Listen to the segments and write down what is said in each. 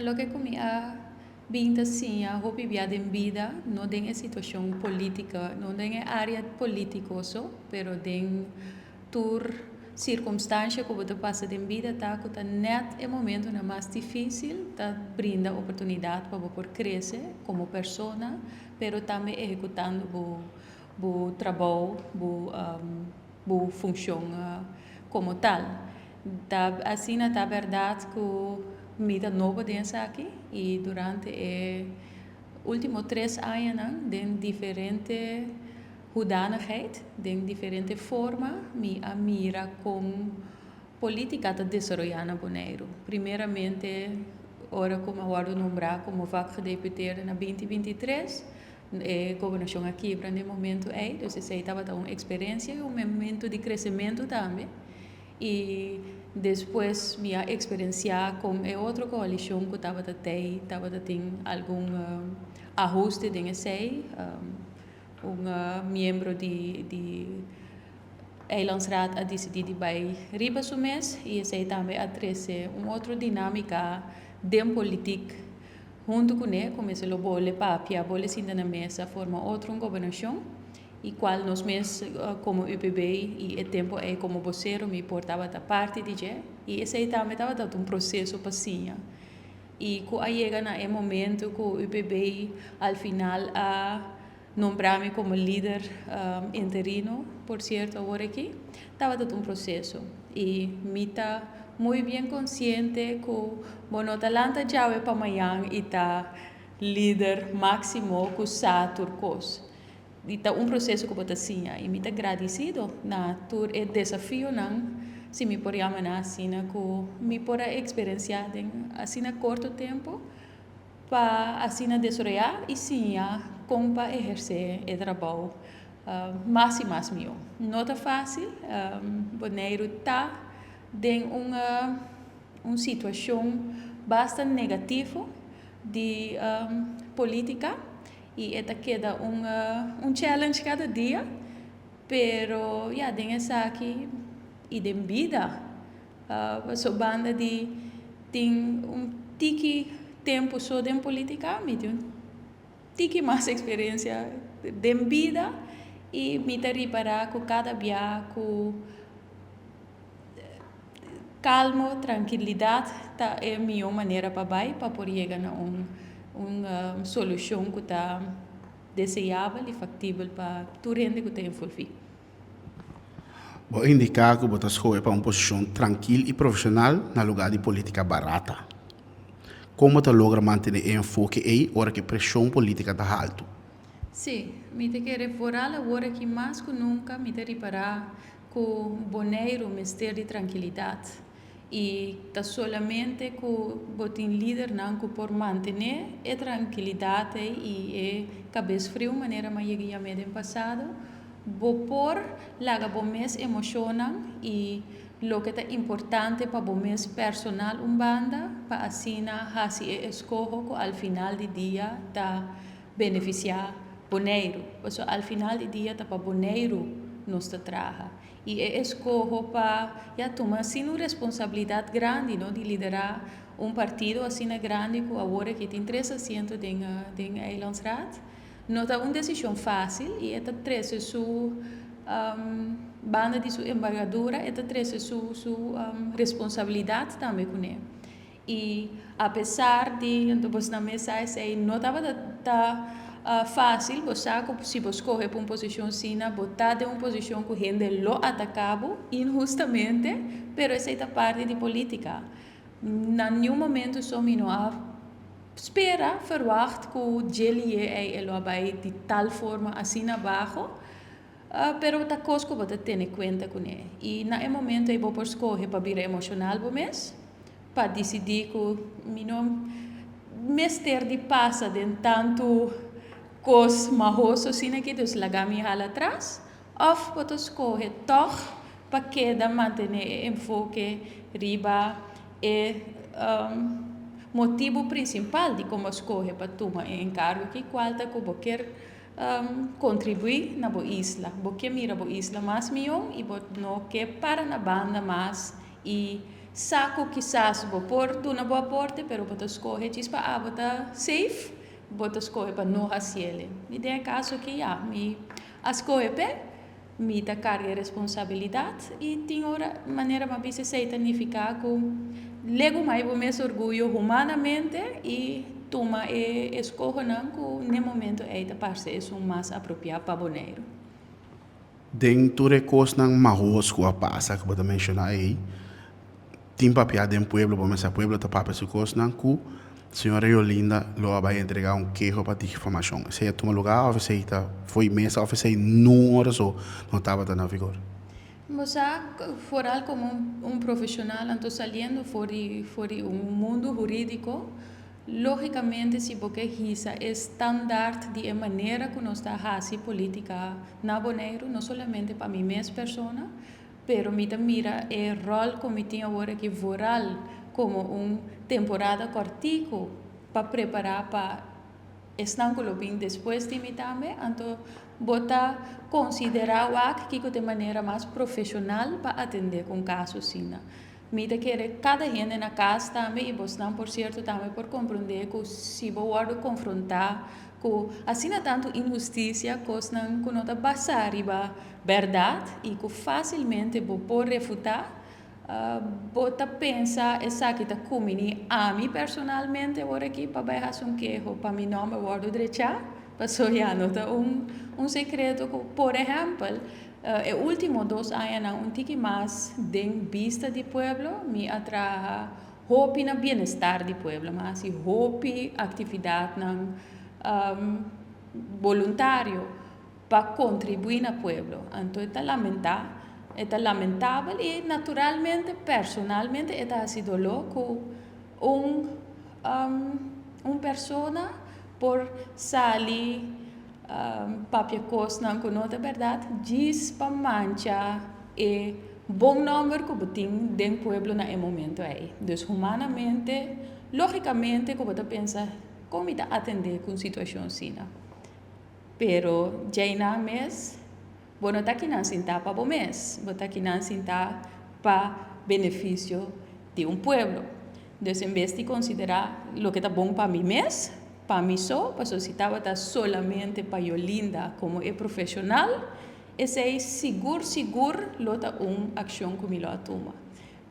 lo que comia binta sim a hopi via em vida não tem a situação política não tem a área políticoso pero tem tur circunstância que você passa em vida tá que tá net é momento na mais difícil tá brinda oportunidade para você crescer como pessoa pero também executando o trabalho o função como tal tá assim tá verdade que mida nova densa aqui e durante último 3 anos den diferente hoedanigheid, den diferente forma me mira com política de desarrollar na Bonaire. Primeiramente, ora como agora nombrar como vaca deputada na 2023, governação aqui para o momento então se estava uma experiência e um momento de crescimento também. E depois minha experiência com outra coalição que estava tendo algum ajuste em esse membro de Eilandsraad a decidido vai riba o mês e esse também a trazer outra dinâmica de política junto com ele começa a bola papia bola sinta na mesa forma outra governação e qual nós mesmos como UPB e o tempo como vocero me portava da parte de je e esse também estava dando processo passinha e quando chega na momento que o UPB al final a nombrar-me como líder interino por certo agora aqui estava dando processo e me está muito bem consciente que bueno talanta já é para amanhã e tá líder máximo que sa turcos e tá processo que eu assim e me está agradecido na tur desafio não se me por chamar assim que me por experienciar assim a curto tempo para assim desarrollar e sim como para exercer o trabalho mais e mais meu. Não é fácil, Bonaire está em uma situação bastante negativa de política e esta queda challenge cada dia, pero tem essa aqui e de vida, so banda de tem tiki tempo só de política, me tem tiki mais experiência de vida e me te reparar que cada dia com calma, tranquilidade, tá é a minha maneira para poder chegar a uma solução que está desejável e factível para tudo rende que tem envolvido. Vou indicar que você escolhe para uma posição tranquila e profissional no lugar de política barata. Como você logra manter enfoque aí, hora que a pressão política está alta? Sim, me te quero reforçar agora que mais que nunca me te reparar que o Bonaire mistério de tranquilidade e tá solamente que o líder não que por manter a tranquilidade e a cabeça fria maneira mais cheguei no passado vou por laga bom mês emocionam e lo que é importante para bom mês personal banda para assim hasi escojo que ao final do dia tá beneficiar Bonaire, porque ao final do dia tá para Bonaire nos trabalha e escojo para tomar assim uma responsabilidade grande não de liderar partido assim grande que agora que tem 3 assentos em Eilandsraad não é uma decisão fácil e esta traz sua banda de sua embargadura, esta traz sua responsabilidade também com ele. E apesar de você na mesa não estava fácil, você se você escolhe para uma posição assim, botar de uma posição que gente lo atacava injustamente, pero essa é a parte de política. Em nenhum momento só me não espera, verwacht que o geli vai de tal forma assim abaixo, pero tá coisa que você tem em conta com ele. E no momento eu vou escolher para vir emocional para mês, para decidir que não mestre de passa de tanto coisa marroso assim que Deus laga me hala atrás, ou você escolher toch para que manter enfoque riba e motivo principal de como escolhe para tomar encargo que qualta que você quer contribuir na boa isla, você mira boa isla mais melhor e você não quer para na banda mais e saco quizás vou por una boa porte, pero bota escolhe chispa bota safe, bota escolhe para não haciele. E tem caso que me escolhe me ta carga responsabilidade e tem outra maneira mas bisa se significa que lego mais o meu orgulho humanamente e toma escolha não que no momento é da parte é mais apropriado para boneiro. Dentro de coisas não marros que passa que você mencionar aí, tem papel dentro do pueblo, mas o pueblo está para essa coisa não que senhora Yolinda lo vai entregar queijo para a informação. Se toma lugar, ou se foi mesa, ou se não horas ou não estava na vigor. Você fora como profissional, então saindo fora mundo jurídico, logicamente se você risa estándar de maneira que nós está fazendo política na Bonaire, não somente para mim mesma pessoa, pero mira o rol que me tem agora que voral como temporada cortico para preparar para estanculo bem depois de mim também, então bota considerar o que de maneira mais profissional para atender com casos assim. Mita quer cada gente na casa também e você por certo também por compreender que se você confrontar com assim tanto injustiça que não está passar a verdade e que facilmente pode refutar bota pensa essa que está comigo a mim personalmente agora aqui para baixar queijo para mim nome guardo direita para só já nota segredo que por exemplo os últimos 2 anos tique mais de vista do pueblo me atrai hope na bem-estar do pueblo mas se hope atividade na voluntário para contribuir no pueblo então é lamentável e naturalmente, personalmente, ha sido louco persona por sair papia coisa não conota verdade diz para mancha e bom número que tem dentro do pueblo na momento aí. Então, humanamente, logicamente, que você pensa como está atender com situação assim. Pero, já na mês não está aqui não sentar para o mês, não está aqui não sentar para benefício de pueblo. Então, em vez de considerar o que está bom para mim mês, para mim só, para se estava solamente para Yolinda como profissional, esse é seguro, lota ação que me lo toma.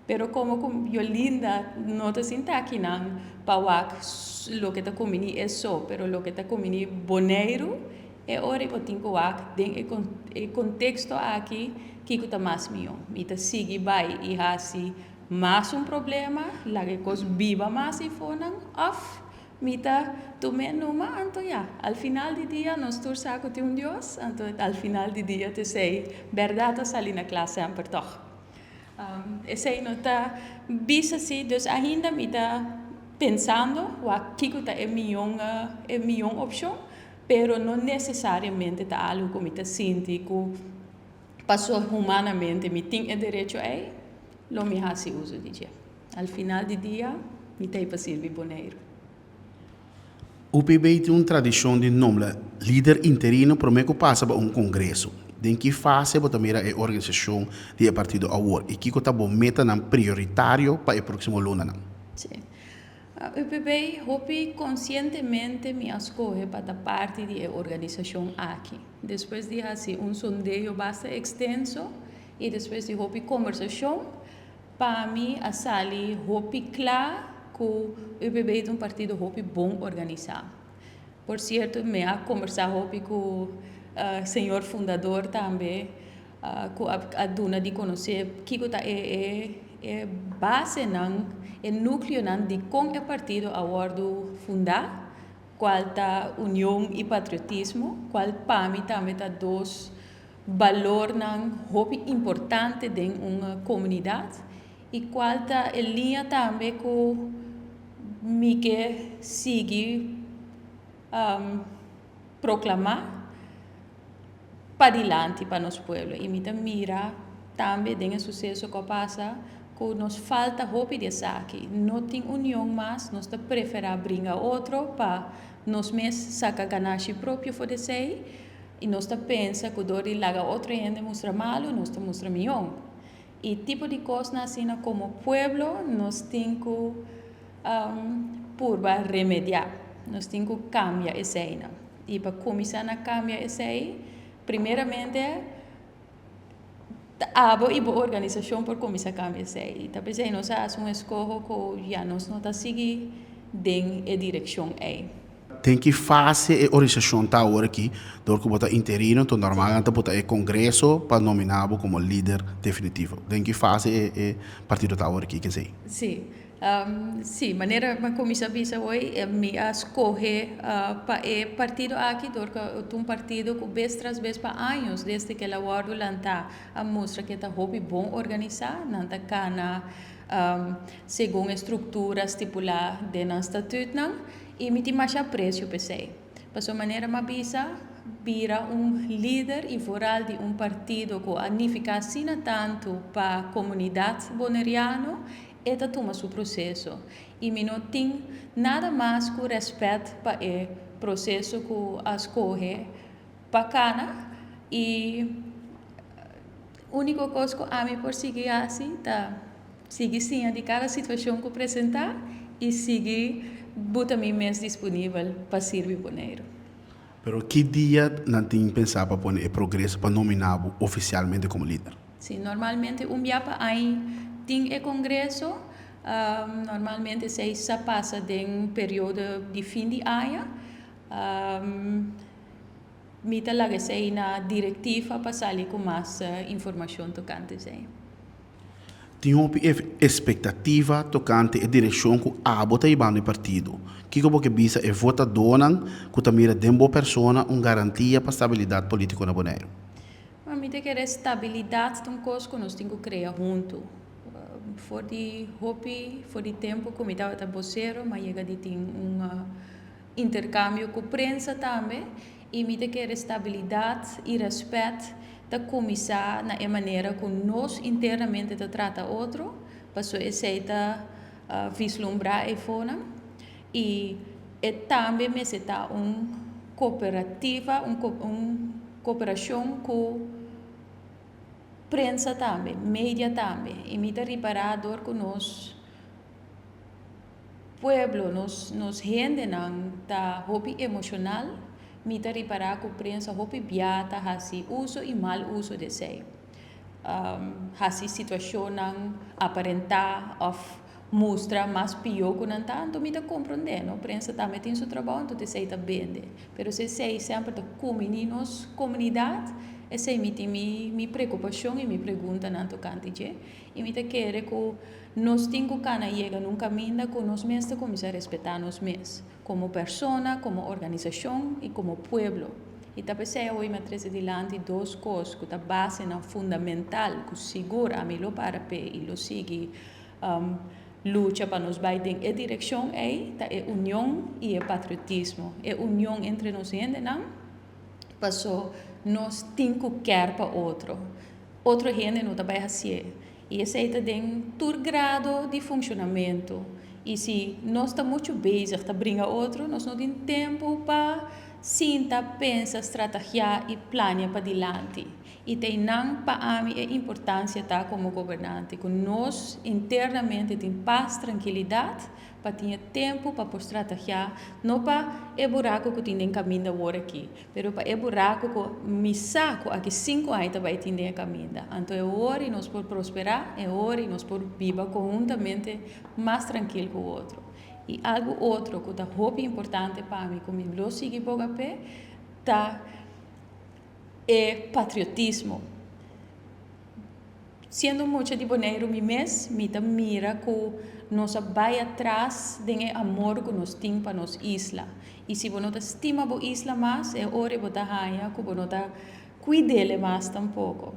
Pero como Yolinda não está sentar aqui não, para o que está comigo é só, pero o que está comigo boneiro, é hora que eu tenho que o contexto aqui que está mais melhor. Então, sigue vai e assim mais problema, lá que coisa viva mais e foram off, mita tomei numa, então al final do dia nós torçamos que Deus, então al final do dia te sei, verdade sair na classe amper toch. Esse aí não está visto assim, então ainda me está pensando, o que está é melhor opção. Pero não necessariamente está algo que me está sentindo que passou humanamente me tem o direito a lo me hace uso de dia. Al final do dia, me tem para servir boneiro. O PB tem uma tradição de nome líder interino para que passa para congresso. Em que fase você mira a organização do partido agora e que está bom meta prioritário para o próximo ano. Sim. O PB hopi conscientemente me escolhe para parte da organização aqui. Depois de fazer sondeio bastante extenso e depois de hopi conversação, para mim a sali hopi claro que o PB é partido hopi bom organizado. Por certo, me ha conversado hopi com o senhor fundador também, com a dona de conhecer que é base não o núcleo de como o partido agora fundar, qual está união e patriotismo, qual para mim também está dois valores muito importantes dentro de uma comunidade e qual está a linha também que me quer seguir proclamar para adiante para nosso povo e me mira também dentro do sucesso que passa que nos falta hope de aqui. Não tem união mais, nós preferimos brincar outro para nós mesmos sacar ganagem próprio for de sei e nós pensa que dori laga outra gente mostra malo, nós mostra melhor. E tipo de coisa assim como pueblo, nós temos que purba remediar, nós temos que cambiar essa aí. E para começar a cambiar essa aí, primeiramente, abo e boa organização por começar a cambiar essa aí. Talvez aí nós fazemos escolha que já nós não está seguindo dentro da direção aí. Tem que fazer a organização tá agora aqui, do que botar interino, então normalmente botar o congresso para nominar como líder definitivo. Tem que fazer o partido tá agora aqui, quer dizer. Sim. Sim, maneira como eu sabia hoje, me escolher para o partido aqui, porque um partido que vez tras vez para anos, desde que ela guarda lanta a mostra que está hobby bom organizar, nanta cana, segundo estrutura estipulada de nosso estatuto, e me tem mais apreço para você. Para sua maneira, me avisa, vira líder e foral de partido que anifica assim tanto para a comunidade boneriana, e toma seu processo. E me não tem nada mais que respeito para o processo que escolhe bacana. E a única coisa que a mim por seguir assim, tá? Seguir sim de cada situação que apresentar e seguir botar mim mais disponível para servir boneiro. Pero que dia não tem pensar para pôr o progresso para nominar oficialmente como líder? Sim, normalmente dia para aí tem o congresso, normalmente se passa em período de fim de ano, mita lá se na diretiva para sair com mais informação tocante aí. Tem uma expectativa tocante a direção que a bota e no partido. Que como que bisa é vota donan que também é boa pessoa uma garantia para a estabilidade política na Bonaire. Mas me que a estabilidade de coisa que nós temos que criar junto. For de tempo que me estava vocero, mas chega de ter intercâmbio com a prensa também, e me que a estabilidade e respeito da começar na maneira que nós internamente trata outro, para so aceita vislumbrar e fora, e também me está cooperativa, cooperação com prensa também, mídia também, e me está reparador que nós pueblo, nos gente não tá hobby emocional, me está reparar que a prensa hobby biata, hasi uso e mal uso de sei. Hasi situação não aparentar of mostra mais pior que não tanto, me está compreendendo. A prensa também tem seu trabalho, então sei tá bem. Mas se sei sempre da nos comunidade, essa é minha preocupação e minha pergunta na tocante de, e me quer que nós temos que chegar num caminho que nós mesmos começar a respeitar nós mesmos, como pessoa, como organização e como pueblo. E também sei hoje me traz adiante duas coisas que a base é fundamental, que segura a melhor para e lo sigue luta para nos vai em direção é a união e o patriotismo, a união entre nós gente não, passou nós temos que querer para outro gente não vai assim. E esse aí tem todo grado de funcionamento. E se nós estamos muito busy para brincar outro, nós não temos tempo para sentar, pensar, estrategiar e planear para adiante. E tem não para mim a importância tá como governante, que nós internamente temos paz, tranquilidade, para ter tempo para estrategiar, não para o buraco que tem em caminho agora aqui, mas para o buraco que me saco aqui 5 anos vai ter em caminho. Então é hora nós por prosperar, é hora nós por viver conjuntamente mais tranquilo que o outro. E algo outro que é muito importante para mim, como eu sigo por pé, tá é patriotismo. Sendo muito de boneiro, me mira que nós vai atrás do amor que nós temos para nossa isla. E se você estima a isla mais, é hora de você que você cuide mais tampouco.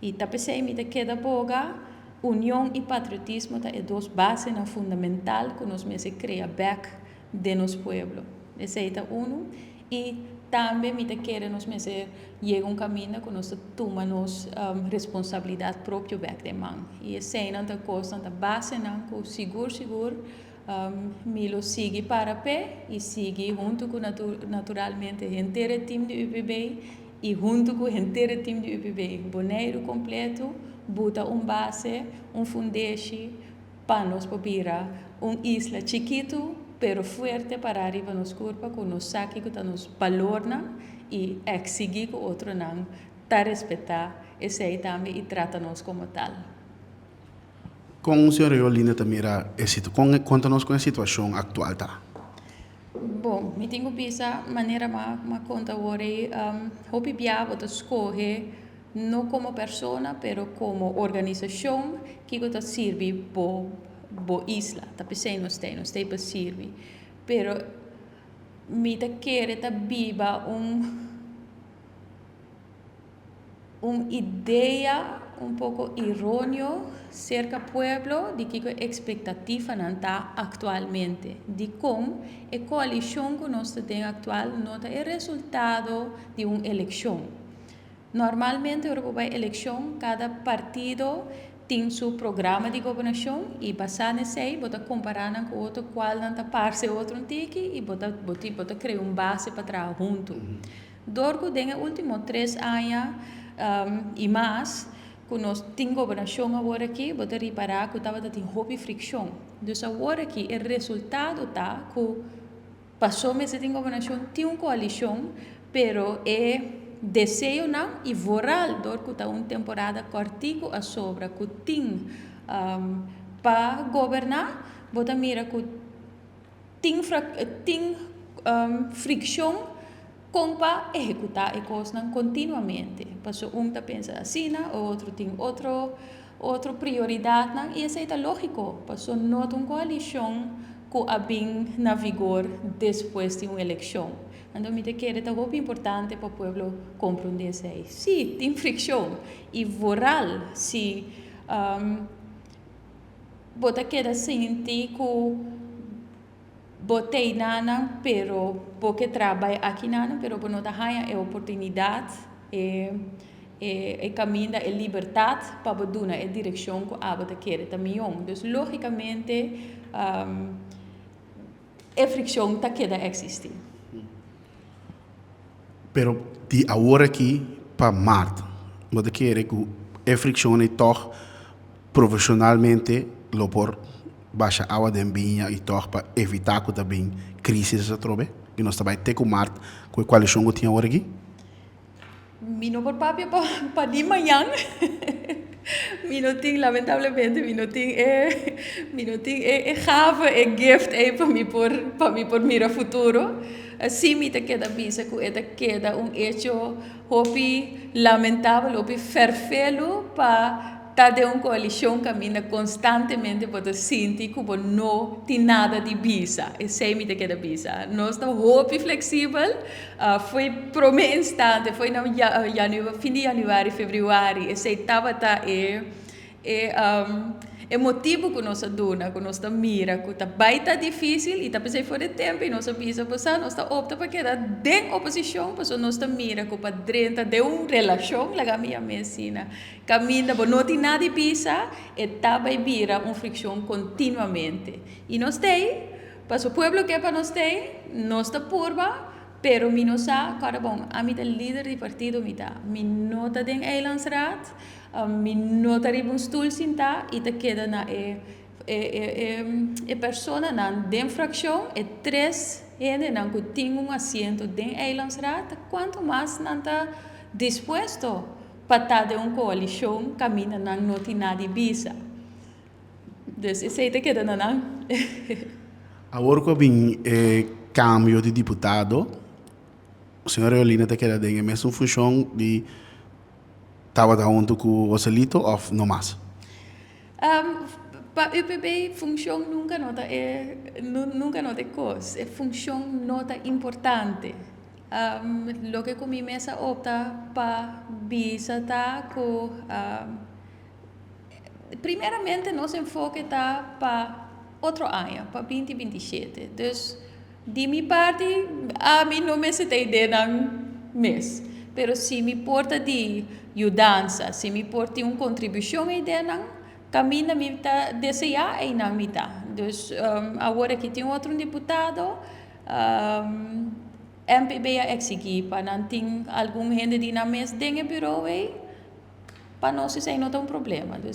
E também me queda boga, união e patriotismo é duas bases fundamentais que nós mesmos cria back de nosso povo. Esse é um. E também me quer nós mesmos chega caminho que nós tomamos responsabilidade própria back de mão. E esse é uma coisa, uma base que seguro me lo sigue para pé e sigue junto com naturalmente o inteiro time de UPB e junto com o inteiro time de UPB, Bonaire completo, bota base, foundation, para nós pobira, isla chiquito, pero fuerte para arriba nos curva, com nos saque, com nos valorna e exigir com outro não, tá respeitar, esse aí também e trata-nos como tal. Com o senhor Eolina também, conta-nos com a situação atual, tá? Bom, me tenho pisa maneira ma conta hoje, hopi biavo to escolhe não como pessoa, pero como organização que está serve bo isla, tá pensando nos tem para servir, pero me te quer ta viva ideia pouco errôneo cerca do pueblo de que a expectativa não está atualmente, de como a coalição que nós temos atual não é resultado de uma eleição. Normalmente, na eleição, cada partido tem seu programa de governação e basado nisso, você comparar com outro qual não está parte outro tique e você cria base para trabalhar junto. Durante os últimos 3 anos e mais, quando nós temos governação agora aqui, você reparar que estava tendo hobby fricção. Então, agora aqui, o resultado está que passou mês de governação, tem uma coalição, pero desejo não e voral, durante uma temporada cortico a sobra, que tem para governar, você mira que tem fricção como para executar as coisas continuamente. Passou está pensa assim, o outro tem outra prioridade, e isso é lógico. Passou nota uma coalição que a bem na vigor depois de uma eleição. Então, me quer é muito importante para o povo compreender isso. Sim, tem fricção. E voral, se você quer sentir que botei nana, pero porque trabalho aqui nana, pero por não dar a oportunidade e caminho da liberdade para botar a direção que a bota quer também. Então, logicamente, a fricção está queda existir. Pero de agora aqui para Marte, você quer que a fricção é toch profissionalmente lo por baixa água de binha e toch para evitar que também crise se trobe, que nós também ter com Marte com a coalição que tinha agora aqui. Mino por papel para de manhã. Mino tem lamentavelmente mino tem gave gift para mim por mira futuro. Assim me te queda visa que queda hecho hopi lamentável, hopi ferfelo para de uma coalição caminha constantemente para sentir que não tem nada de visa. E sei me queda visa. Nós estamos hopi flexível. Foi para um instante, foi no fim de janeiro, fevereiro, e sei estava é motivo que nós dona, que nós mira, que está baita difícil e está pensando fora de tempo e nós pisa passar, nós está opta para quedar de oposição, porque nós mira que para dentro de uma relação, lá minha medicina, caminha, não tem nada de pisa, e está vai vira uma fricção continuamente. E nós tem, para o povo que para nós tem, nós está purba, pero mi no sa, cara bom, a mim é líder de partido, mi nota den eilandsraad, mi nota ribun stoel sinta, e te queda na persona na den fracción, e 3 gente na que tem asiento den eilandsraad, quanto mais não está dispuesto para estar de uma coalição, camina na não tem nada de visa. Então, isso aí te queda na. Agora que vem cambio de deputado, o senhor Eolina te queda em mesma função de estava junto com o Ocelito ou não mais? Para o UPB, função nunca nota coisa. É função nota importante. Lo que comi mesa opta para visitar com primeiramente nosso enfoque está para outro ano, para 2027. Então, de minha parte, a mim não me setei de mês. Pero se me porta de mudança, se me porta uma contribuição aí dentro, caminha me tá desejar aí na mitad. Então, agora que tem outro deputado, MPB a exigir para não ter algum gente de na mesa dentro do bureau para nós isso aí não é um problema. Então,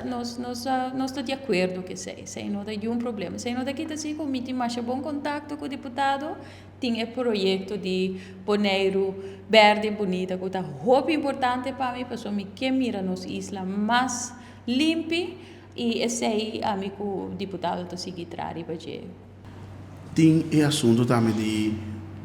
nós estamos de acordo que isso aí não é um problema. Se não está assim, como tem mais bom contato com o deputado, tem o projeto de Bonaire verde bonita, que é muito importante para mim, porque eu quero mirar nos isla mais limpa e esse aí, amigo, o deputado está seguindo atrás para gente. Tem o assunto também de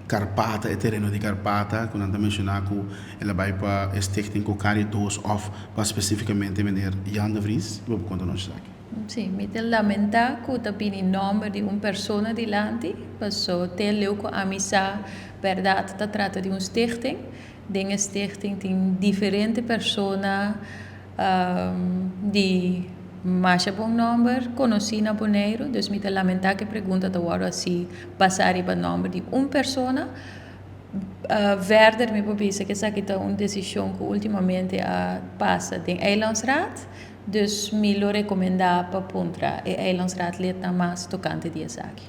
Carpata, o terreno de Carpata, quando anda mencionar que ela vai para a stichting com Caritas of, para especificamente meneer Jan de Vries, vou contar nos aqui. Sim, me te lamenta que também o nome de uma pessoa delante, passou te leuco a missa, verdade, está trata de stichting, de stichting tem diferentes pessoas de mais bom número, conheci na Bonaire, então me te lamenta que pergunta agora se passar para o nome de uma pessoa. Verder, me pensa que essa é uma decisão que ultimamente passa em Eilandsraad, dus me lo recomendar para puntra e Eilandsraad leta mais tocante de essa aqui.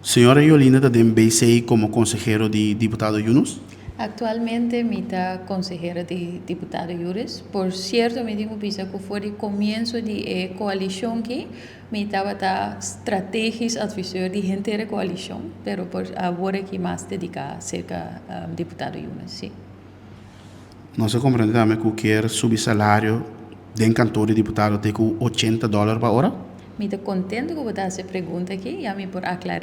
Senhora Yolina está em BCI como consejero de deputado Yunus? Actualmente me está consejera de deputado Yunus. Por cierto, me digo que foi o começo de coalição que me estava estratégico advisor de gente da coalição, pero por agora que mais dedica cerca deputado Yunus, sim. Nós compreendemos também que quer subir salário de cantor de deputado tem com $80 por hora? Me estou contente com essa pergunta aqui, já me por aclarar.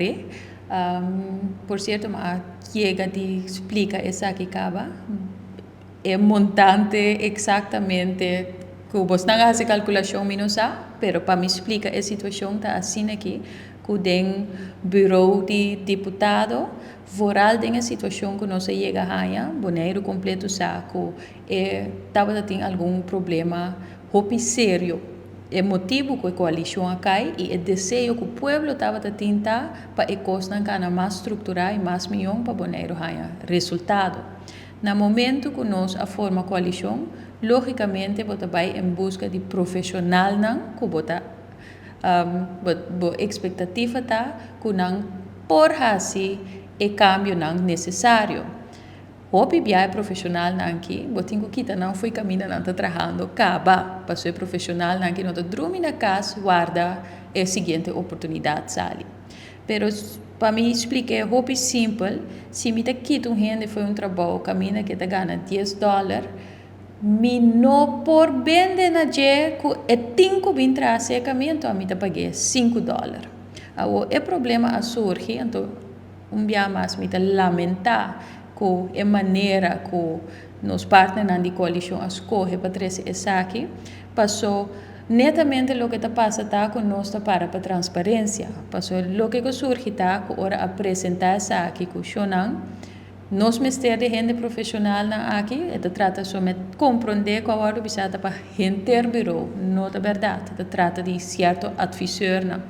Por certo, mas chega de explica essa aqui acaba. É montante exatamente que você não faz calculação menos pero para me explicar a situação está assim aqui, que tem bureau de deputado, voral tem a situação que não se chega a Bonaire completo saco estava tendo algum problema muito sério. É motivo que a coalição cai e é desejo que o povo estava tentando para a coisa não mais estruturada e mais milhão para Bonaire ganhar resultado. No momento que nós formamos a coalição, logicamente você vai em busca de profissional que você expectativa está que não por fazer o cambio não necessário. Hopi biai profissional nanki, botingo kita não foi caminho não está trabalhando, acaba, passou profissional nanki não está dormindo na casa, guarda a seguinte oportunidade sali. Pero para me explicar, hopi simples, se me tá quito gente foi trabalho, caminho que tá ganha $10, me não por vender na je que é 5 bin trazer caminho, a me tá paguei $5. O problema a surge, então dia mais me tá lamentar que a maneira que nos partners de coalição escolhe para trazer essa aqui, passou netamente o que está passando com nós para transparência. Passou o que surge está que ora apresentar essa aqui com o Shonan, nós ministério de gente profissional aqui, trata somente de compreender que a hora precisa para gente bureau, não é verdade, trata de certo advisor.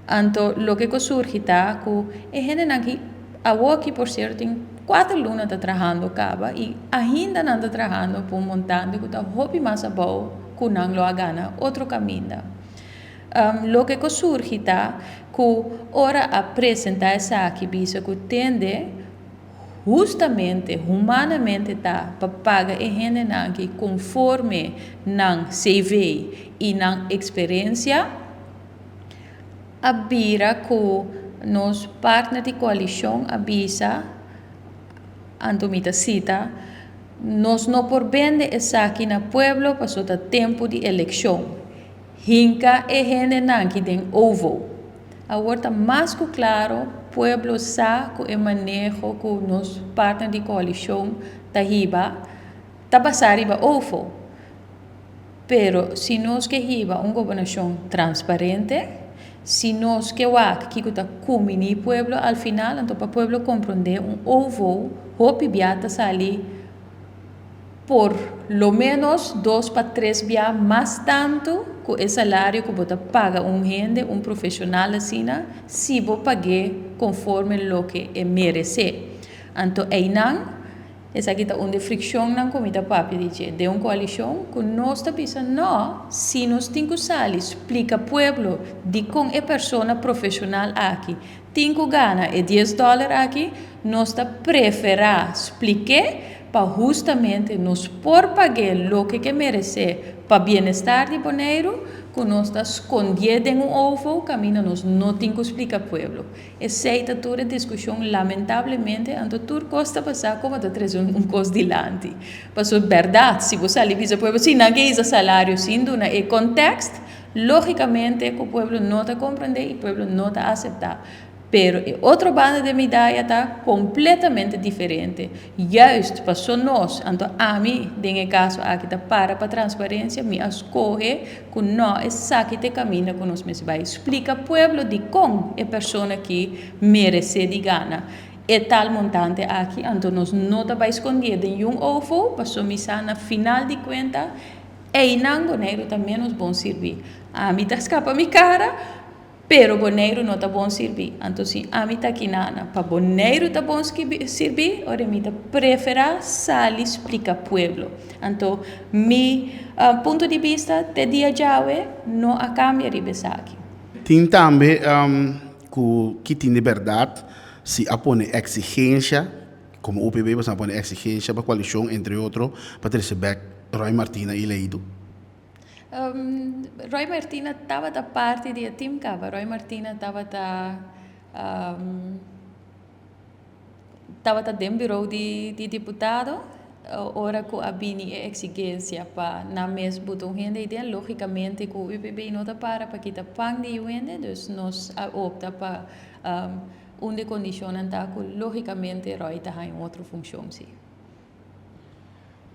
Então, o que surge está que a gente aqui, aqui por certo, tem 4 lunas está trabalhando acaba e ainda não está trabalhando por um montante que está muito mais bom que não lo gana outro caminho. O que surge está que ora apresentar essa aqui bisa que tende justamente, humanamente tá para pagar a gente que conforme não CV e não experiência a bira que nos partners de coalição avisa Antomita cita, nós não por vender essa aqui no pueblo passou o tempo de eleição. Hinca e gente não que tem ovo. Agora está mais que claro, o pueblo sabe que o manejo que nos partners de coalição está passando riba ovo. Pero se nós queremos uma governação transparente, se nós queremos que está comendo o pueblo, al final, então para o pueblo compreender ovo, hopi biata sali por lo menos 2 para 3 bias mais tanto que o salário que você paga gente, profissional assim, se você pagar conforme o que merece. Então, aí não, essa aqui está onde fricção não comida papi de uma coalição que nós está pensando, não, se nós temos que salir, explica ao povo de como é pessoa profissional aqui, 5 gana e $10 aqui, nós preferimos explicar para justamente nos por pagar o que merece para bem-estar de boneiro, que nós está escondido em ovo, caminho nós não tem que explicar ao povo. Essa é toda a discussão, lamentavelmente, então tudo custa passar como está trazendo coisa dilante. Mas é verdade, se você ali diz ao povo, se não é salário, sim, no contexto, logicamente o povo não está compreendendo e o povo não está aceitando. Pero outra banda de medalha está completamente diferente. Juist para nós, então a mim, nesse caso aqui está para transparência, me escolhe que não é saque de caminho que nós vai explica ao povo de como é pessoa que merece de gana. É tal montante aqui, então nós não vai esconder em ovo, para misa na final de conta, e não boneiro também nos bom servir. A mim está escapa minha cara. Pero boneiro não está bom servir. Então, se a mim está aqui para boneiro está bom servir, ora mim está preferar sair explicar ao povo. Então, meu ponto de vista, de dia já não há cambio de aqui. Tem também que tem liberdade se apone exigência, como o UPB, você apone exigência para a coalição, entre outros, para receber Roy Martina eleito. Roy Martina estava da parte do time Cava. Roy Martina estava dentro do bureau de deputado. Ora que a bini é exigência para na mesma botão renda e logicamente que o UPB não está para que está pang de renda, então nós opta para uma condição que logicamente Roy está em outra função sim.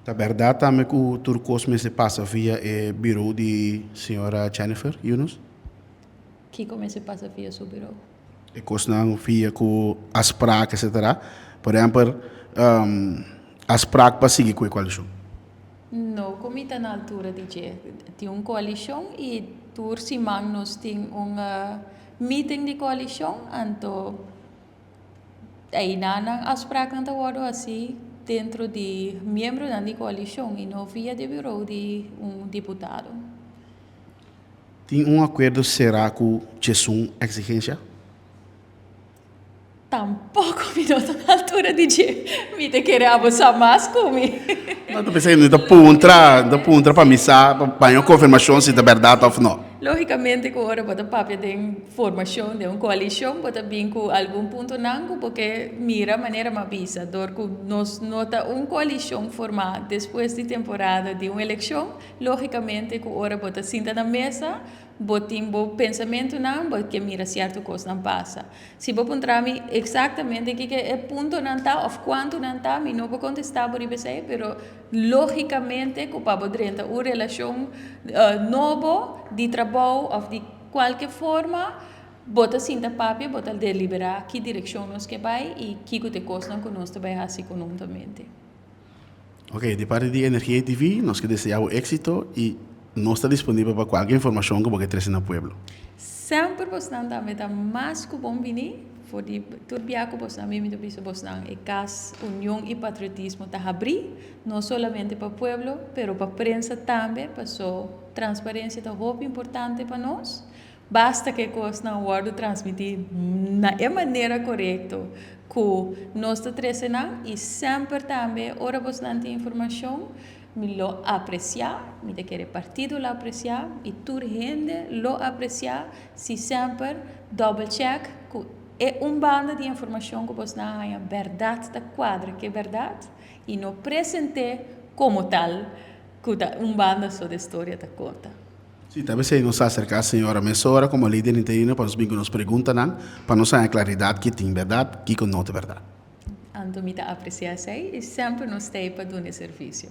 A verdade também que o Turcos se passa via o bureau de senhora Jennifer Yunus? Que como se passa via o bureau? E coisa via com as práticas, etc. Por exemplo, as práticas para seguir com a coalição? Não, como está na altura de uma coalição e por cima nós temos meeting de coalição, então aí as práticas não estão assim dentro de membros da coalição e não via de bureau de deputado. Tem acordo será com Jesus exigência? Tampouco me dá na altura de me te querer abusar mais comigo. Não, estou pensando, da puntra para missa, para uma confirmação se é verdade ou não. Logicamente, que agora bota papel de formação de uma coalição, bota bem com algum ponto não, porque mira a maneira mais visa, que nós nota uma coalição formada depois de temporada de uma eleição, logicamente, que agora bota sinta na mesa, botem bom pensamento não, porque mira certo coisa não passa. Se vou perguntar-me exatamente que é ponto não está, ou quanto não está, me não vou contestar por isso, mas logicamente, que para poder uma relação nova de trabalho ou de qualquer forma, bota sinta papel, bota deliberar que direção nós que vai e que te costa que nós vai fazer economicamente. Ok, de parte de Energia TV, nós que desejamos êxito e não está disponível para qualquer informação que você trazer no pueblo. Sempre você também está mais que bom vir, porque tudo que você também me diz você é cas união e patriotismo está abrir, não somente para o pueblo, mas para a prensa também, para a transparência é muito importante para nós. Basta que você não guarde transmitir na maneira correta que nós está trazendo e sempre também, ora você não tem informação, me lo apreciar, me de querer partido lo apreciar e toda gente lo apreciar se sempre double check que é banda de informação que você não tem verdade da quadra que é verdade e não presente como tal que banda só da história da conta. Sim, talvez se nos acercar a senhora Messora como líder interino para nos perguntar, para nos dar a claridade que tem verdade, que não tem verdade. Então, me apreciar isso e sempre nos tem para dar serviço.